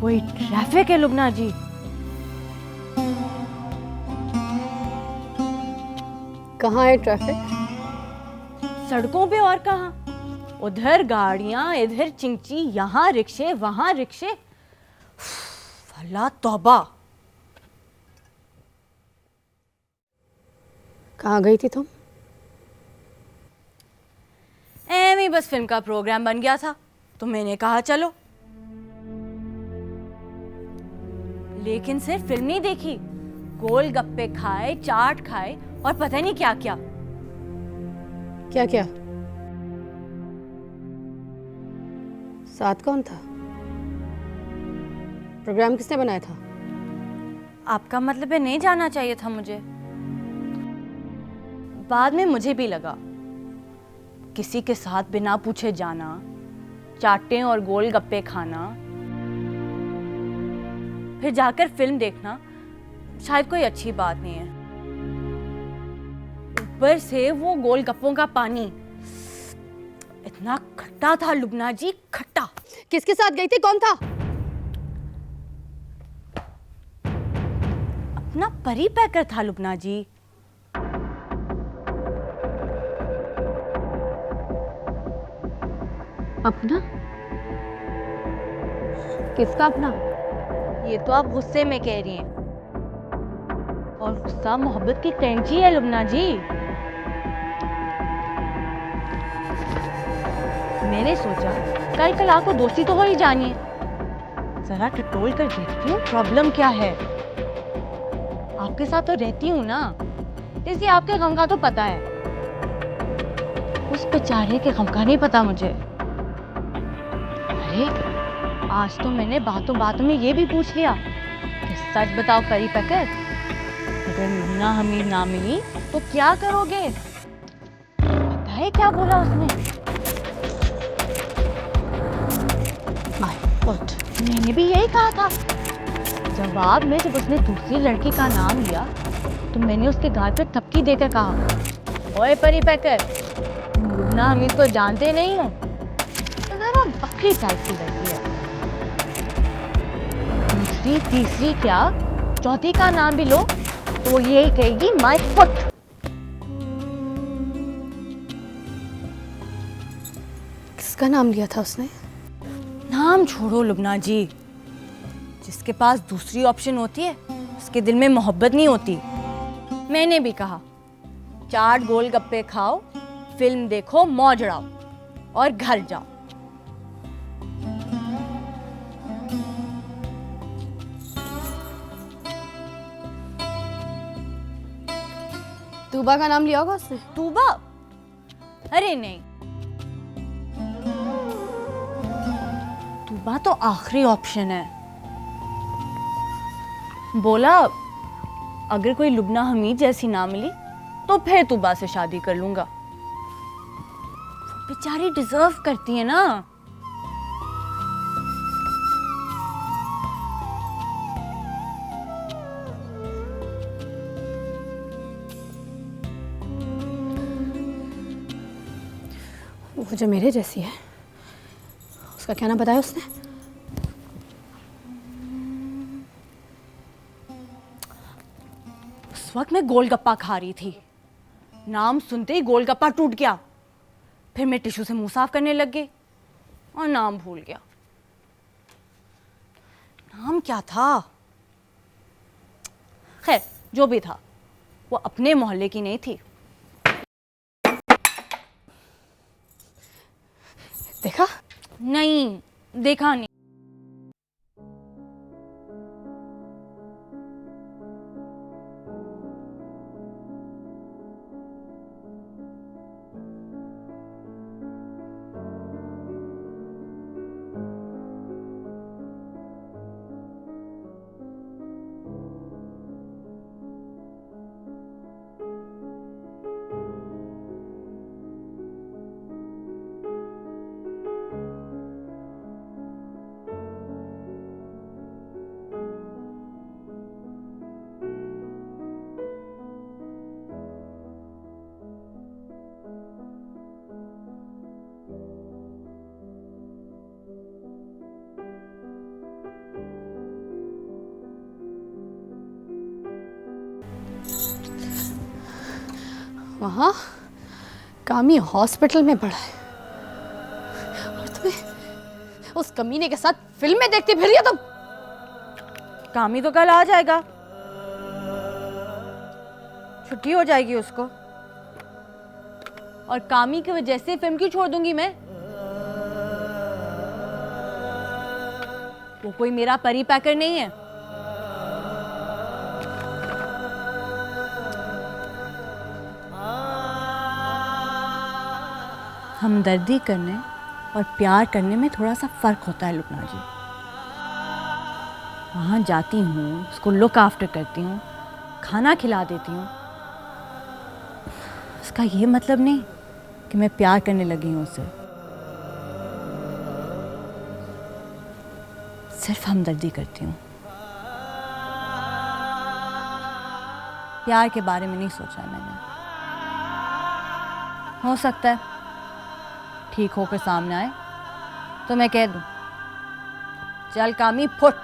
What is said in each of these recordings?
कोई ट्रैफिक है लुबना जी। कहाँ है ट्रैफिक? सड़कों पे और कहाँ, उधर गाड़ियां, इधर चिंची, यहाँ रिक्शे, वहां रिक्शे। अल्लाह तौबा। कहाँ गई थी तुम? एम ही बस फिल्म का प्रोग्राम बन गया था तो मैंने कहा चलो। लेकिन सिर्फ फिल्म नहीं देखी, गोलगप्पे खाए, चाट खाए और पता नहीं क्या क्या। क्या क्या? साथ कौन था? प्रोग्राम किसने बनाया था? आपका मतलब है नहीं जाना चाहिए था मुझे? बाद में मुझे भी लगा किसी के साथ बिना पूछे जाना, चाटें और गोलगप्पे खाना, फिर जाकर फिल्म देखना शायद कोई अच्छी बात नहीं है। ऊपर से वो गोलगप्पों का पानी इतना खट्टा था लुबना जी, खट्टा। किसके साथ गई थी? कौन था? अपना परी पैकर था लुबना जी। अपना? किसका अपना? ये तो आप गुस्से में कह रही हैं, और गुस्सा मोहब्बत की कैंची है लुबना जी। मैंने सोचा कल कल आपको दोस्ती तो हो ही जानी है, जरा टटोल कर देखती हूँ प्रॉब्लम क्या है। आपके साथ तो रहती हूँ ना, इसलिए आपके गम का तो पता है, उस बेचारे के गम का नहीं पता मुझे। अरे आज तो मैंने बातों बातों में ये भी पूछ लिया कि सच बताओ परी पैकर, अगर मीना हमीद ना मिली तो क्या करोगे? पता है क्या बोला उसने? माय गॉड, मैंने भी यही कहा था। जवाब में जब उसने दूसरी लड़की का नाम लिया तो मैंने उसके गाल पे थपकी देकर कहा, ओए परी पैकर, मीना हमीद को जानते नहीं हो, तो जरा बकरी टाइप की लड़की है। दूसरी तीसरी क्या, चौथी का नाम भी लो तो वो यही कहेगी माय फुट। किसका नाम लिया था उसने? नाम छोड़ो लुबना जी, जिसके पास दूसरी ऑप्शन होती है उसके दिल में मोहब्बत नहीं होती। मैंने भी कहा चाट गोलगप्पे खाओ, फिल्म देखो, मौज उड़ाओ और घर जाओ। तूबा का नाम लिया होगा उसने? तूबा? अरे नहीं, तूबा तो आखिरी ऑप्शन है। बोला अगर कोई लुबना हमीद जैसी ना मिली तो फिर तूबा से शादी कर लूंगा। वो बेचारी डिजर्व करती है ना। वो जो मेरे जैसी है, उसका क्या नाम बताया उसने? उस वक्त मैं गोलगप्पा खा रही थी, नाम सुनते ही गोलगप्पा टूट गया, फिर मैं टिश्यू से मुंह साफ करने लग गई और नाम भूल गया। नाम क्या था? खैर जो भी था, वो अपने मोहल्ले की नहीं थी। देखा? नहीं देखा नहीं। वहाँ कामी हॉस्पिटल में पड़ा है और तुम्हें उस कमीने के साथ फिल्में देखती फिर रही हो तुम। कामी तो कल आ जाएगा, छुट्टी हो जाएगी उसको। और कामी की वजह से फिल्म क्यों छोड़ दूंगी मैं? वो कोई मेरा परी पैकर नहीं है। हमदर्दी करने और प्यार करने में थोड़ा सा फर्क होता है लुकना जी। वहाँ जाती हूँ, उसको लुक आफ्टर करती हूँ, खाना खिला देती हूँ, इसका ये मतलब नहीं कि मैं प्यार करने लगी हूँ उससे। सिर्फ हमदर्दी करती हूँ, प्यार के बारे में नहीं सोचा मैंने। हो सकता है ठीक होकर सामने आए तो मैं कह दूं, चल कामी फुट,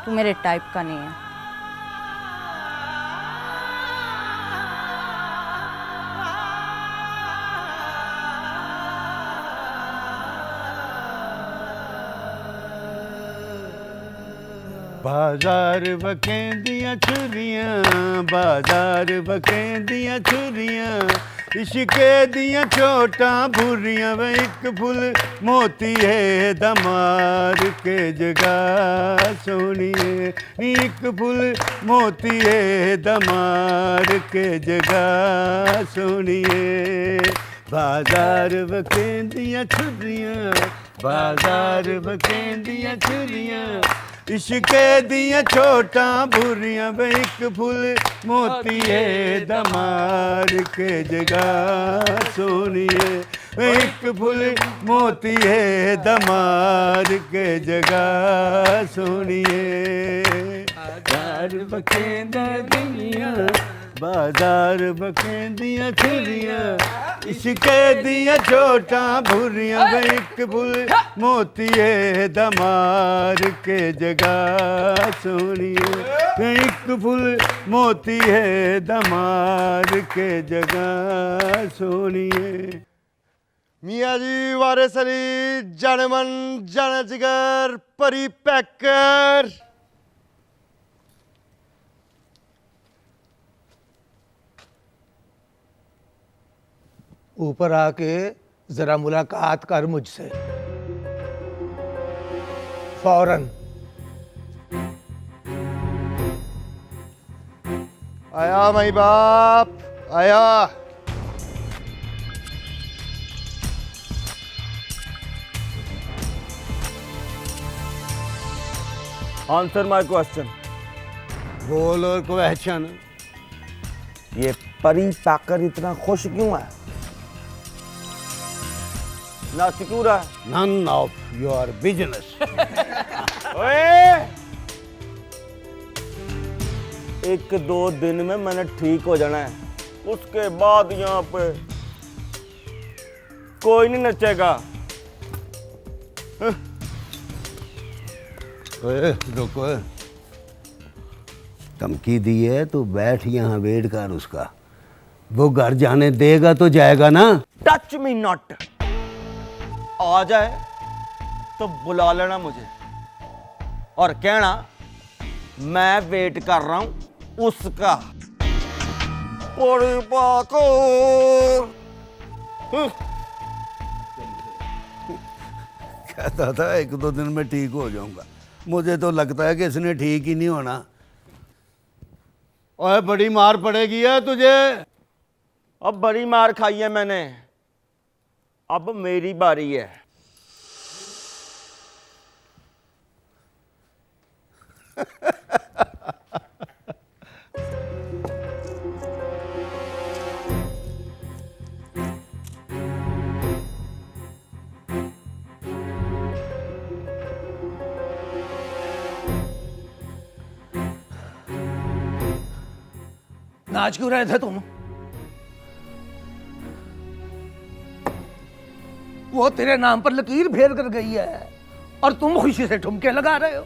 तू मेरे टाइप का नहीं है। बाजार बकेंदियां छुरियां, बाजार बकेंदियां छुरियां, इश्के दियां चोटां बुरियां, वे एक फुल मोती है दमार के जगह सोनिए, एक फुल मोती है दमार के जगह सोनिए। बाजार बकेंदियां छुरियां, बाजार बकेंदियां छुरियां, इश्के दियां चोटां बुरियां, वे एक फुल मोती है दमार के जगह सोनिए, वे एक फुल मोती है दमार के जगह सोनिए। बाजार बकेंदा दुनिया, बाजार बकेंदियां छुरियां, इश्के दियां चोटां बुरियां, वे एक फुल मोती है दमार के जगह सोनिए, वे एक फुल मोती है दमार के जगह सोनिए। मियाँ जी वारिस अली, जाने मन जाने जिगर, परी पैकर। ऊपर आके जरा मुलाकात कर मुझसे फौरन। आया माई बाप आया। Answer my question. बोल और क्वेश्चन। ये परी पैकर इतना खुश क्यों है? ना सिक्योर है। None of your business. ओए, एक दो दिन में मैंने ठीक हो जाना है, उसके बाद यहाँ पे कोई नहीं नचेगा। ओए रुको, धमकी दी है तो बैठ यहाँ वेट कर उसका। वो घर जाने देगा तो जाएगा ना। Touch me not. आ जाए तो बुला लेना मुझे और कहना मैं वेट कर रहा हूं उसका। कहता था एक दो दिन में ठीक हो जाऊंगा, मुझे तो लगता है कि इसने ठीक ही नहीं होना। ओए बड़ी मार पड़ेगी है तुझे। अब बड़ी मार खाई है मैंने, अब मेरी बारी है। नाच क्यों रहे थे तुम? वो तेरे नाम पर लकीर फेर कर गई है और तुम खुशी से ठुमके लगा रहे हो।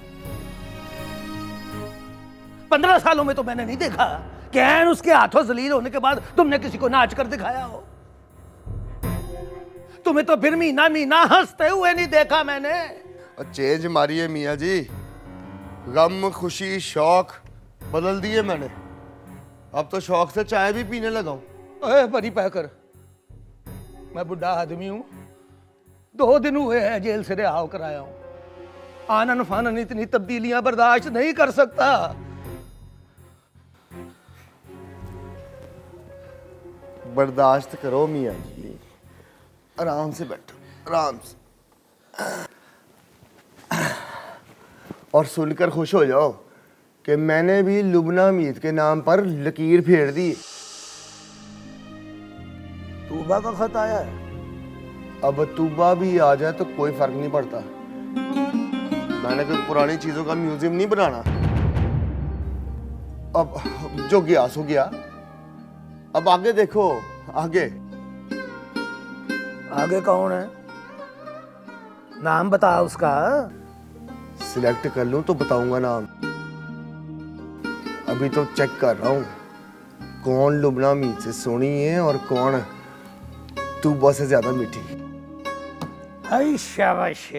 15 सालों में तो मैंने नहीं देखा कैन उसके हाथों जलील होने के बाद तुमने किसी को नाच कर दिखाया हो? तुम्हें तो फिर महीना महीना हंसते हुए नहीं देखा मैंने। और चेंज मारिए मियाँ जी, गम खुशी शौक बदल दिए मैंने। अब तो शौक से चाय भी पीने लगा हूं। अरे परी पैकर, मैं बुढ़ा आदमी हूं, 2 दिन हुए हैं जेल से रिहा होकर आया हूं। आनन फानन इतनी तब्दीलियां बर्दाश्त नहीं कर सकता। बर्दाश्त करो मियाँ जी, आराम से बैठो, आराम से। और सुनकर खुश हो जाओ कि मैंने भी लुबना मीत के नाम पर लकीर फेर दी। तूबा का खत आया है? अब तूबा भी आ जाए तो कोई फर्क नहीं पड़ता। मैंने कोई पुरानी चीजों का म्यूजियम नहीं बनाना। अब जो गया सो गया, अब आगे देखो, आगे। आगे कौन है? नाम बता उसका। सिलेक्ट कर लूं तो बताऊंगा नाम। अभी तो चेक कर रहा हूं कौन लुबना मीत से सोनी है और कौन तूबा से ज्यादा मीठी। हाय शाबाश।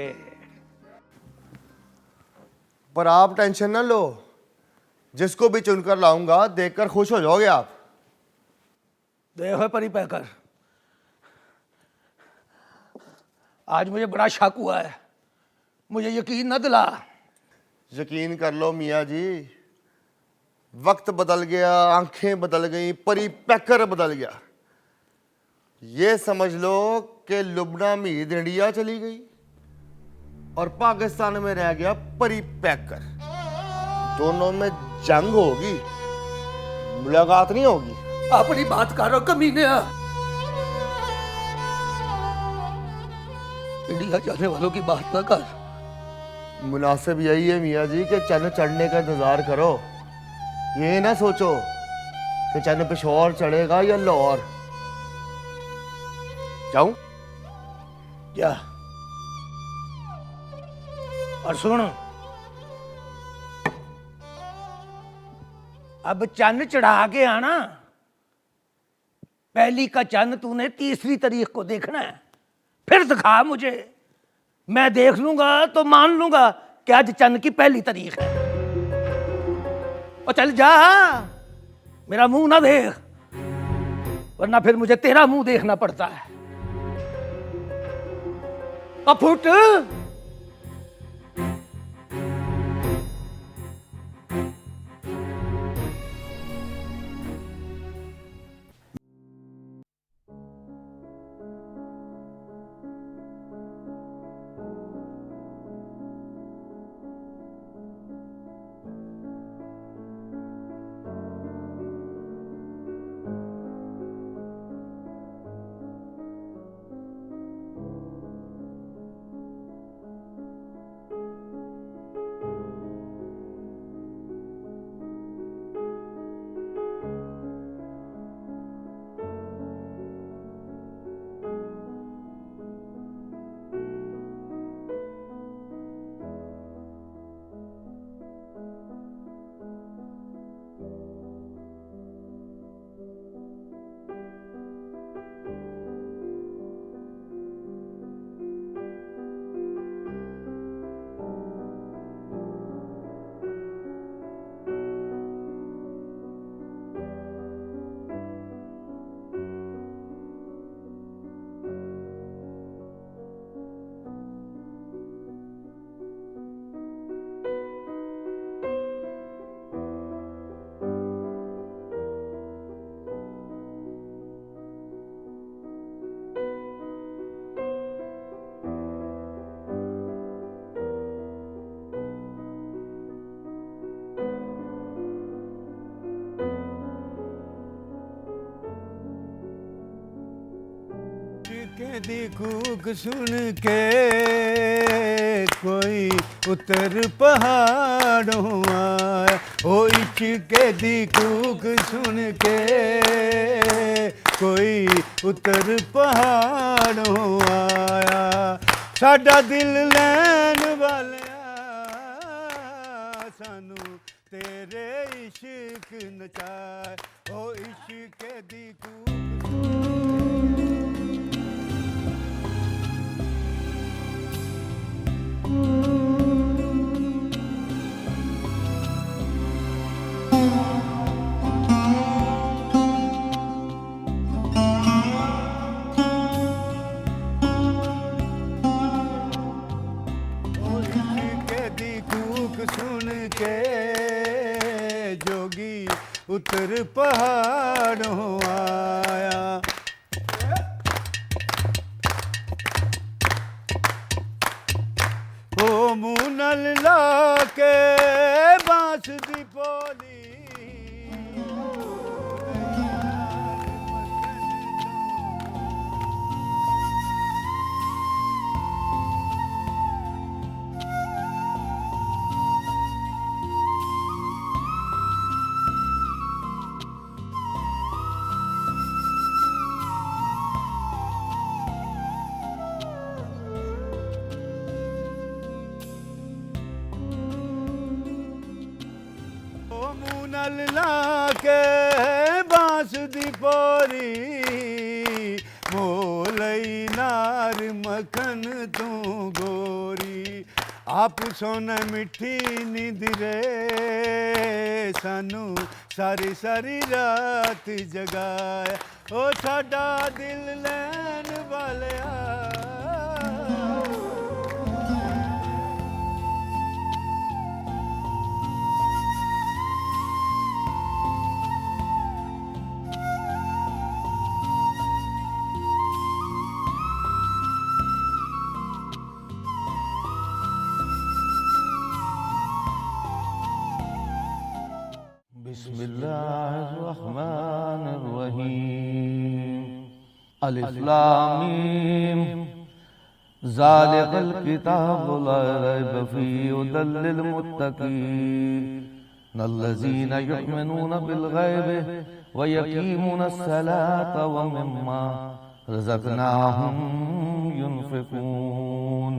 पर आप टेंशन ना लो, जिसको भी चुनकर लाऊंगा देखकर खुश हो जाओगे आप। देखो परी पैकर, आज मुझे बड़ा शक हुआ है, मुझे यकीन न दिला। यकीन कर लो मियाँ जी, वक्त बदल गया, आंखें बदल गई, परी पैकर बदल गया। ये समझ लो कि लुबना मीत इंडिया चली गई और पाकिस्तान में रह गया परी पैकर। दोनों में जंग होगी, मुलाकात नहीं होगी। अपनी बात करो कमीने। इंडिया जाने वालों की बात ना कर। मुनासिब यही है मियाँ जी कि चंद चढ़ने का इंतजार करो। ये ना सोचो कि चंद पेशोर चढ़ेगा या लाहौर। जाऊं? जा और सुन, अब चंद चढ़ा के आना। पहली का चंद तूने 3री तारीख को देखना है, फिर दिखा मुझे। मैं देख लूंगा तो मान लूंगा कि आज चंद की 1 तारीख है। और चल जा, मेरा मुंह ना देख, वरना फिर मुझे तेरा मुंह देखना पड़ता है। अब फुट। दी कूक सुन के कोई उतर पहाड़ों आया, ओ इश्क़ दी कूक सुन के कोई उतर पहाड़ों आया। साडा दिल लैन वालिया सानू तेरे इश्क नचाए ओ इश्क दी कूक दी कूक सुन के जोगी उतर पहाड़ों आया ओ मुंह नल ला के बांस दी पोली नल ला के बांस दी पोरी मोलई नार मखन तू गोरी आप सोना मिठी नींद रे सानू सारी सारी रात जगाया ओ साडा दिल लैन वालिया बिस्मिल्लाहिर्रहमानिर्रहीम अलिफ लाम मीम ज़ालिकल किताबु ला रैब फीहि हुदल लिल मुत्तक़ीन अल्लज़ीना युमिनूना बिल गैबि व यक़ीमूना अस्सलाता व मिम्मा रज़क़नाहुम युनफ़िक़ून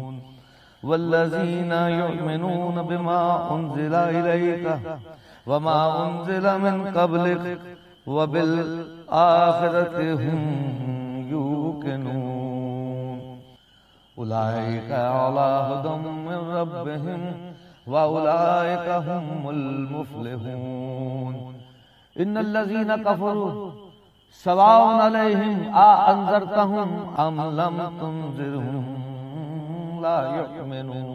वल्लज़ीना युमिनूना बिमा उन्ज़िला इलैका वमा उन्ज़िला मिन क़ब्लिक वबिल आखिरति हुम यूक़िनून उलाइका अला हुदम मिन रब्बिहिम व उलाइका हुमुल मुफ़्लिहून इन्नल्लज़ीना कफ़रू सवाउन अलैहिम आ अंज़रतहुम अम लम तुनज़िरहुम ला युमिनून।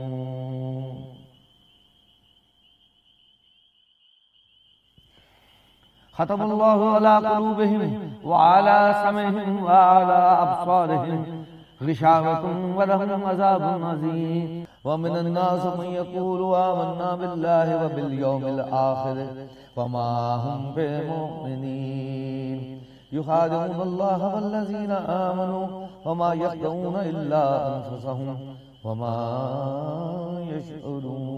ख़तमल्लाहु अला क़ुलूबिहिम व अला समइहिम व अला अब्सारिहिम ग़िशावतुन व लहुम अज़ाबुन अज़ीम व मिनन नास मन यक़ूलु आमन्ना बिल्लाहि व बिल यौमिल आख़िर व मा हुम बिमुमिनीन युख़ादिऊन अल्लाह वल्लज़ीना आमनू व मा यख़दऊन इल्ला अनफुसहुम व मा यशऊरून।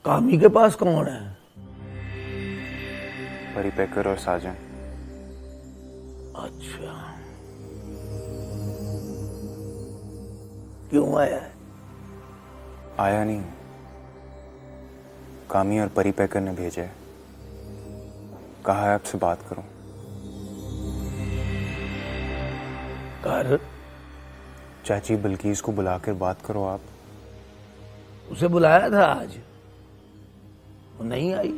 कामी के पास कौन है? परी पैकर और साजन। अच्छा, क्यों आया है? आया नहीं, कामी और परी पैकर ने भेजा है, कहा है आपसे बात करूं। कर चाची बल्कीस को बुलाकर बात करो आप। उसे बुलाया था आज, वो नहीं आई।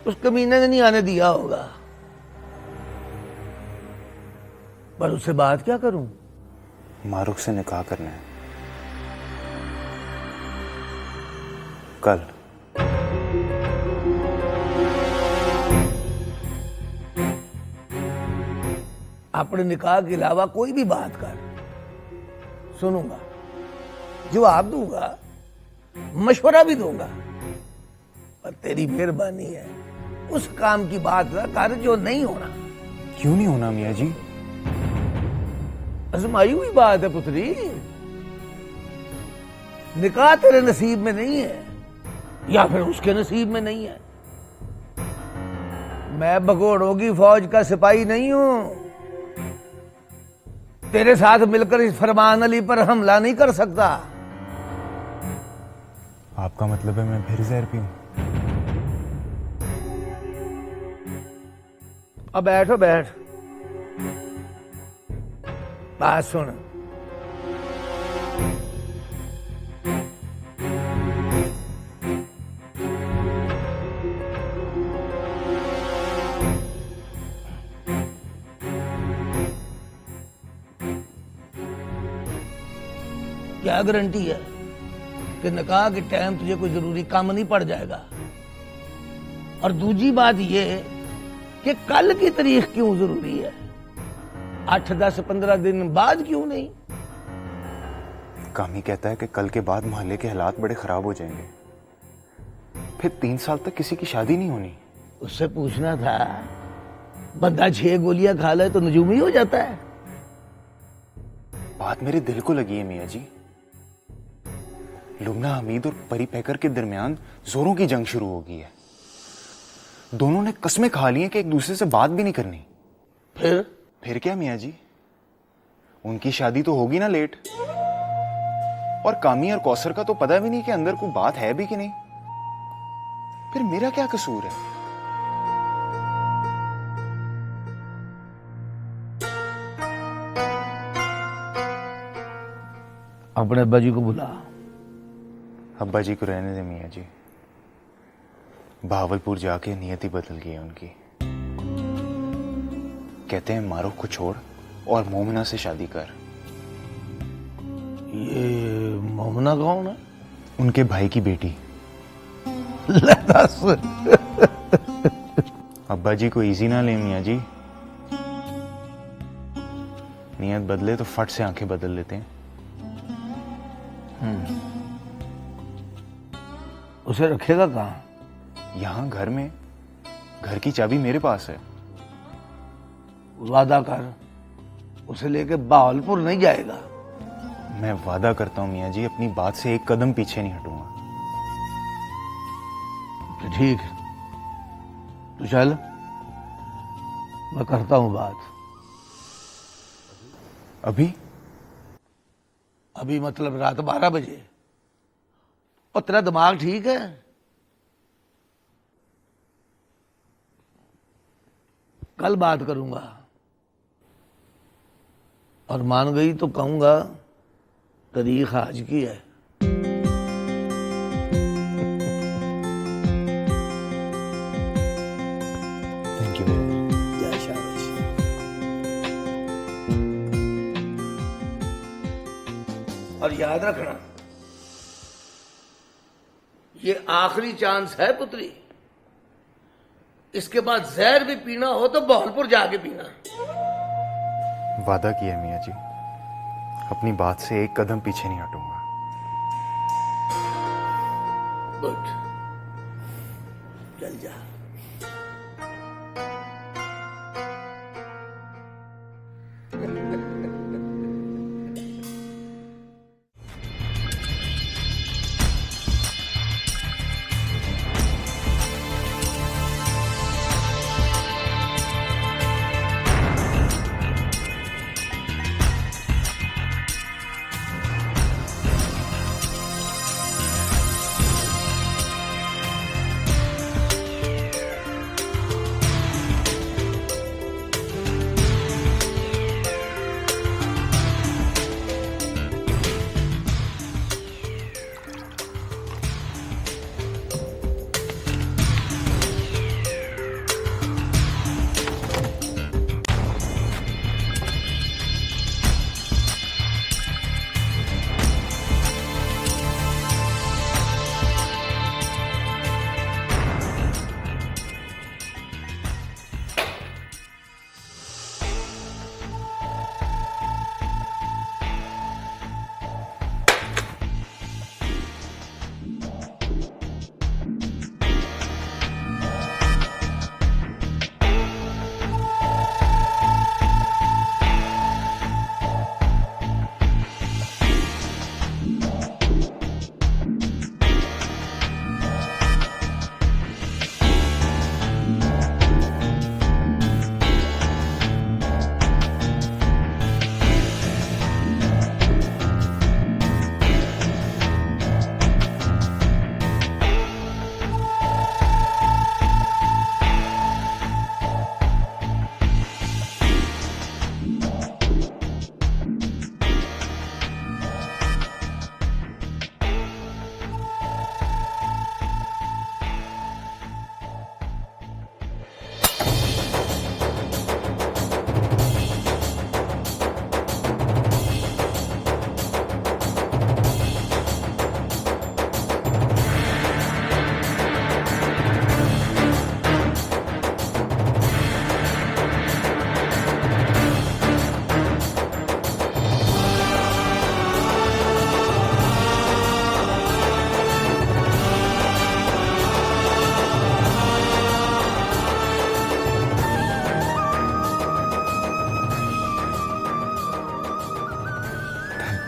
उस कमीने ने नहीं आने दिया होगा। पर उससे बात क्या करूं? मारूख से निकाह करना है कल। अपने निकाह के अलावा कोई भी बात कर, सुनूंगा, जवाब दूंगा, मशवरा भी दूंगा, पर तेरी मेहरबानी है उस काम की बात ना कर जो नहीं होना। क्यों नहीं होना मियाँ जी? आजमाई हुई बात है पुत्री। निकाह तेरे नसीब में नहीं है या फिर उसके नसीब में नहीं है। मैं भगोड़ों की फौज का सिपाही नहीं हूं। तेरे साथ मिलकर इस फरमान अली पर हमला नहीं कर सकता। आपका मतलब है मैं फिर जहर पीऊं? अब बैठो, बैठ, बात सुन। क्या गारंटी है कि निकाह के टाइम तुझे कोई जरूरी काम नहीं पड़ जाएगा? और दूसरी बात यह कि कल की तारीख क्यों जरूरी है? 8, 10, 15 दिन बाद क्यों नहीं? कामी कहता है कि कल के बाद मोहल्ले के हालात बड़े खराब हो जाएंगे, फिर 3 साल तक किसी की शादी नहीं होनी। उससे पूछना था, बंदा 6 गोलियां खा ले तो नजूमी हो जाता है? बात मेरे दिल को लगी है मियाँ जी। लुबना हमीद और परी पैकर के दरमियान जोरों की जंग शुरू हो गई है। दोनों ने कस्में खा ली हैं कि एक दूसरे से बात भी नहीं करनी। फिर क्या मियाँ जी, उनकी शादी तो होगी ना लेट, और कामी और कौसर का तो पता भी नहीं कि अंदर कोई बात है भी कि नहीं। फिर मेरा क्या कसूर है? अपने अब्बा जी को बुला। अब्बा जी को रहने दे मियाँ जी, भावलपुर जाके नियति बदल गई है उनकी। कहते हैं मारूख को छोड़ और मोमिना से शादी कर। ये मोमिना कौन है? उनके भाई की बेटी। अब्बा जी को इजी ना ले मियाँ जी, नियत बदले तो फट से आंखें बदल लेते हैं। उसे रखेगा कहाँ? यहां घर में। घर की चाबी मेरे पास है। वादा कर, उसे लेके भावलपुर नहीं जाएगा। मैं वादा करता हूं मियाँ जी, अपनी बात से एक कदम पीछे नहीं हटूंगा। तो ठीक है, तो चल, मैं करता हूं बात। अभी मतलब रात 12 बजे। और तेरा दिमाग ठीक है? कल बात करूंगा, और मान गई तो कहूंगा तारीख आज की है। Thank you. जय शाबाश। और याद रखना, ये आखिरी चांस है पुत्री। इसके बाद जहर भी पीना हो तो भावलपुर जाके पीना। वादा किया मियाँ जी, अपनी बात से एक कदम पीछे नहीं हटूंगा। गुड, चल जा।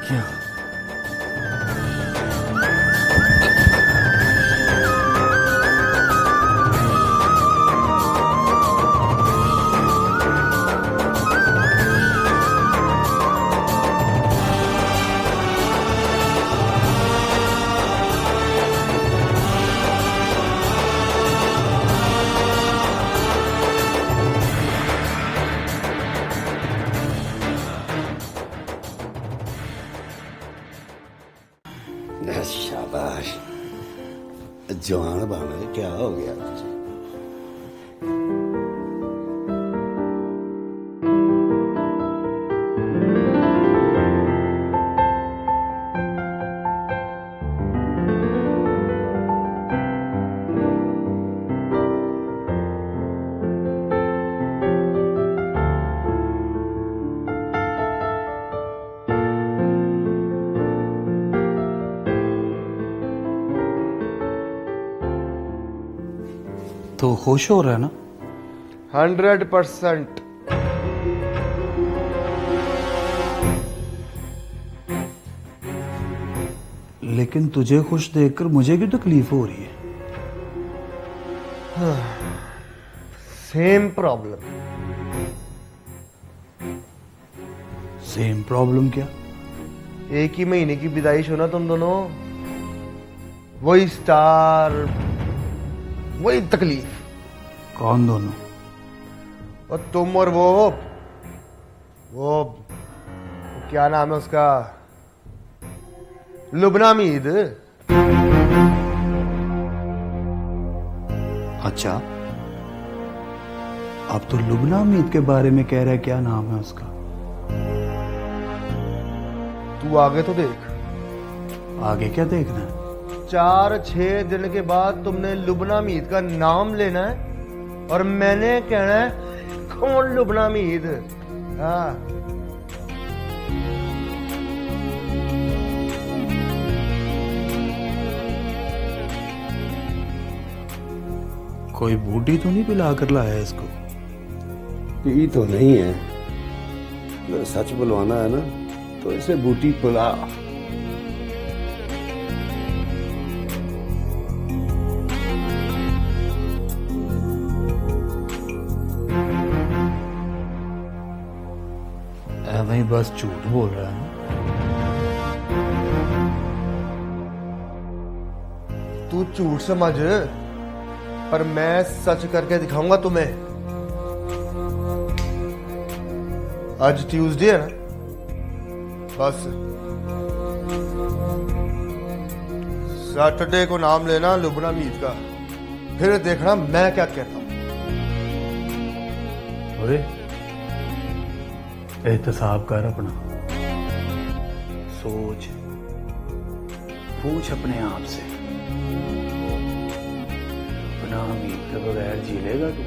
क्या? शाबाश, जवान बन गए, क्या हो गया? तो खुश हो रहा है ना? 100%। लेकिन तुझे खुश देखकर मुझे क्यों तकलीफ हो रही है? Same problem. सेम प्रॉब्लम क्या? एक ही महीने की विदाइश हो ना तुम दोनों, वही स्टार, वही तकलीफ। कौन दोनों? और तुम और वो क्या नाम है उसका, लुबना मीद। अच्छा, अब तो लुबना मीत के बारे में कह रहा है, क्या नाम है उसका? तू आगे तो देख। आगे क्या देखना है? 4-6 दिन के बाद तुमने लुबना मीद का नाम लेना है और मैंने कहना है कौन लुबना मीद। हाँ, कोई बूढ़ी तो नहीं पिला कर लाया इसको? पी तो नहीं है, अगर सच बुलवाना है ना तो इसे बूटी पिला। ऐਵੇਂ ही बस झूठ बोल रहा है ना? तू झूठ समझ, पर मैं सच करके दिखाऊंगा तुम्हें। आज ट्यूसडे है ना, बस सैटरडे को नाम लेना लुबना मीत का, फिर देखना मैं क्या कहता हूं। अरे एहतसाब कर अपना, सोच, पूछ अपने आप से, अपना उम्मीद के बगैर जी लेगा तू?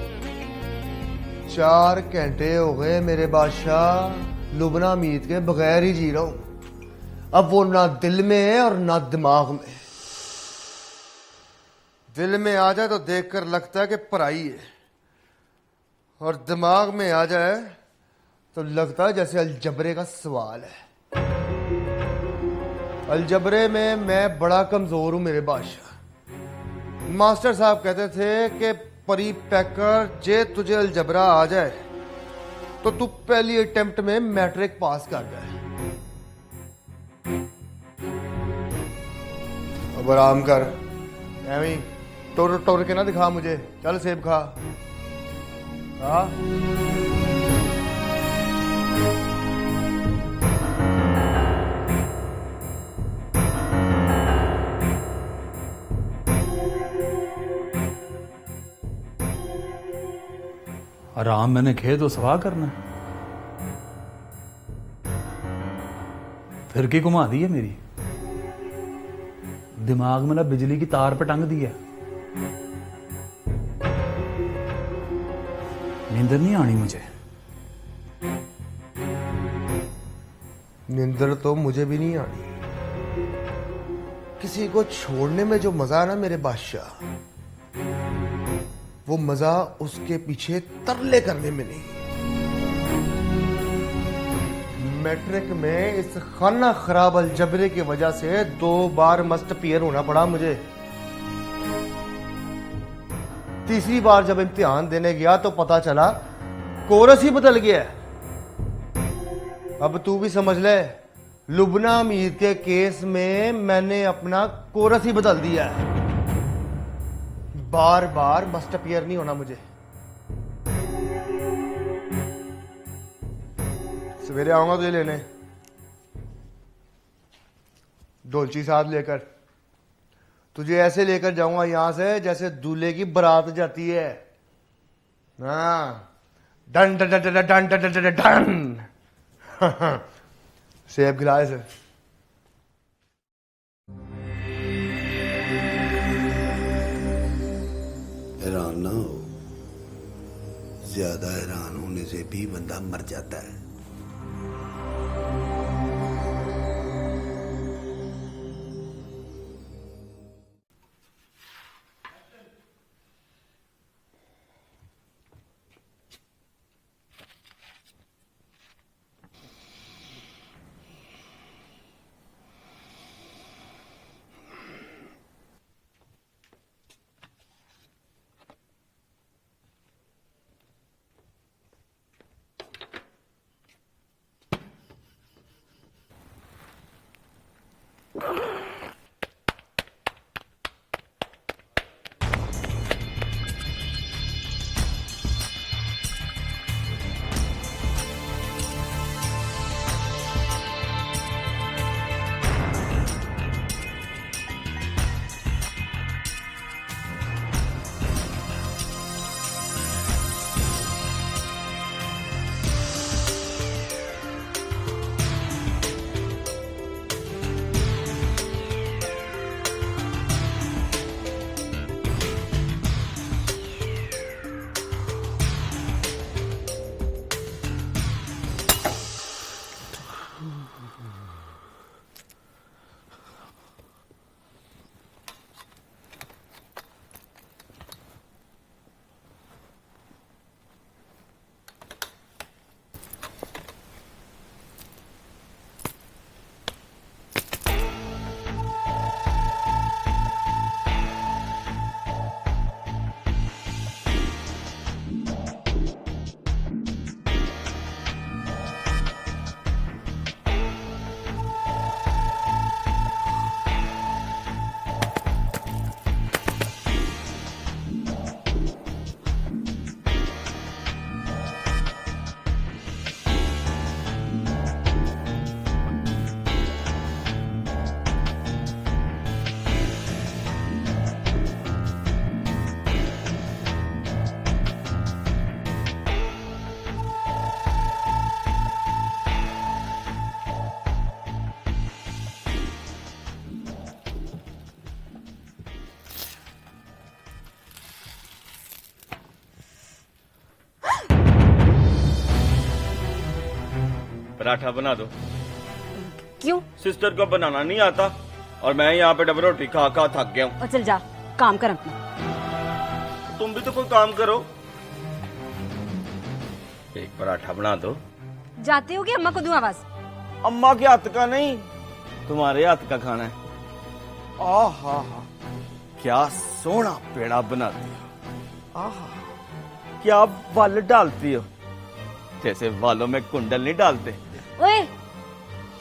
4 घंटे हो गए मेरे बादशाह लुबना मीत के बगैर ही जी रहा हूं। अब वो ना दिल में है और ना दिमाग में। दिल में आ जाए तो देखकर लगता है कि पराई है, और दिमाग में आ जाए तो लगता है जैसे अलजबरे का सवाल है। अलजबरे में मैं बड़ा कमजोर हूं मेरे बादशाह। मास्टर साहब कहते थे कि परी पैकर, जे तुझे अलजबरा आ जाए तो तू पहली अटेम्प्ट में मैट्रिक पास कर जाए। अब आराम कर, एवं टोर टोर के ना दिखा मुझे। चल सेब खा। हाँ, आराम मैंने खे तो सवाह करना है, फिर की घुमा दी है मेरी, दिमाग में ना बिजली की तार पे टंग दी है। नींदर नहीं आनी मुझे। नींदर तो मुझे भी नहीं आनी। किसी को छोड़ने में जो मजा है ना मेरे बादशाह, वो मजा उसके पीछे तरले करने में नहीं। मैट्रिक में इस खाना खराब अलजबरे की वजह से 2 बार मस्ट अपीयर होना पड़ा मुझे। तीसरी बार जब इम्तिहान देने गया तो पता चला कोरस ही बदल गया। अब तू भी समझ ले, लुबना मीर के केस में मैंने अपना कोरस ही बदल दिया है। बार बार मस्ट अपीयर नहीं होना मुझे। सवेरे आऊंगा तुझे लेने, डोलची साथ लेकर। तुझे ऐसे लेकर जाऊंगा यहां से जैसे दूल्हे की बारात जाती है। हाँ, done done done done done done done. सेब खिलाए से। हैरान ना हो, ज्यादा हैरान होने से भी बंदा मर जाता है। पराठा बना दो। क्यों? सिस्टर को बनाना नहीं आता और मैं यहाँ पे डबल रोटी खा खा थक गया हूँ। और चल जा, काम कर अपना। तुम भी तो कोई काम करो। एक पराठा बना दो। जाते हो कि अम्मा को दूं आवाज? अम्मा के हाथ का नहीं, तुम्हारे हाथ का खाना है। आहा, क्या सोना पेड़ा बनाती हो। आहा, क्या वाल डालती हो, जैसे वालों में कुंडल नहीं डालते। ओए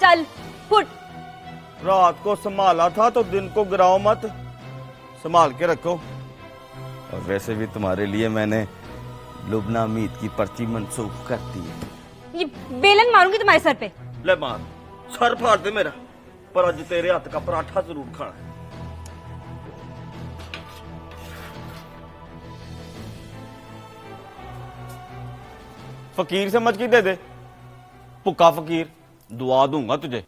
चल फुट। रात को संभाला था तो दिन को गिराओ मत, संभाल के रखो। और वैसे भी तुम्हारे लिए मैंने लुबना मीत की पर्ची मंसूख कर दी है। ये बेलन मारूंगी तुम्हारे सर पे। ले मार, सर फाड़ दे मेरा, पर आज तेरे हाथ का पराठा जरूर खाना है। फकीर समझ के दे दे, भुक्का फकीर। दुआ दूंगा तुझे।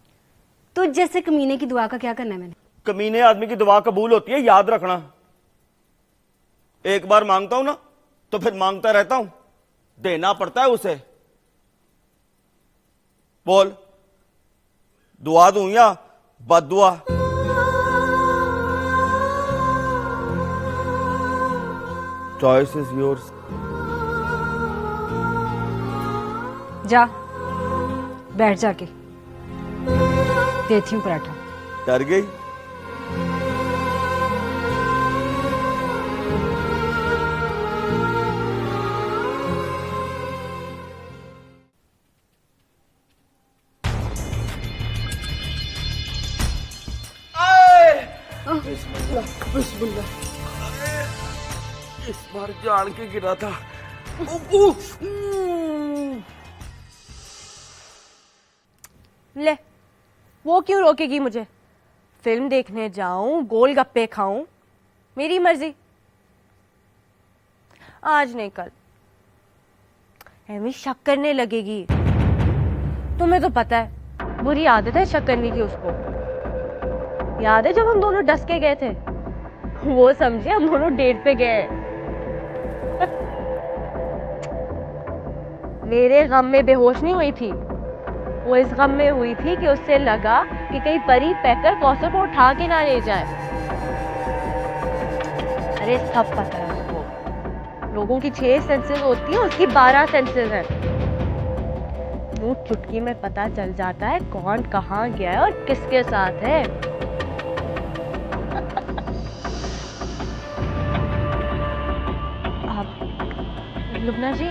तो जैसे कमीने की दुआ का क्या करना है मैंने? कमीने आदमी की दुआ कबूल होती है, याद रखना। एक बार मांगता हूं ना तो फिर मांगता रहता हूं, देना पड़ता है उसे। बोल, दुआ दूं या बददुआ? Choice is yours. जा। बैठ जाके, देती हूँ पराठा। डर गई? इस बार जान के गिरा था। ले, वो क्यों रोकेगी मुझे? फिल्म देखने जाऊं, गोलगप्पे खाऊं, मेरी मर्जी। आज नहीं कल एमी शक करने लगेगी। तुम्हें तो पता है बुरी आदत है शक करने की उसको। याद है जब हम दोनों डस के गए थे? वो समझे हम दोनों डेट पे गए। मेरे गम में बेहोश नहीं हुई थी, वो इस गम में हुई थी कि उससे लगा कि कहीं परी पैकर कौसर को उठा के ना ले जाए। अरे सब पता है उसको, लोगों की 6 सेंसेस होती है, उसकी 12 सेंसेस हैं। वो चुटकी में पता चल जाता है कौन कहाँ गया है और किसके साथ है। आप लुबना जी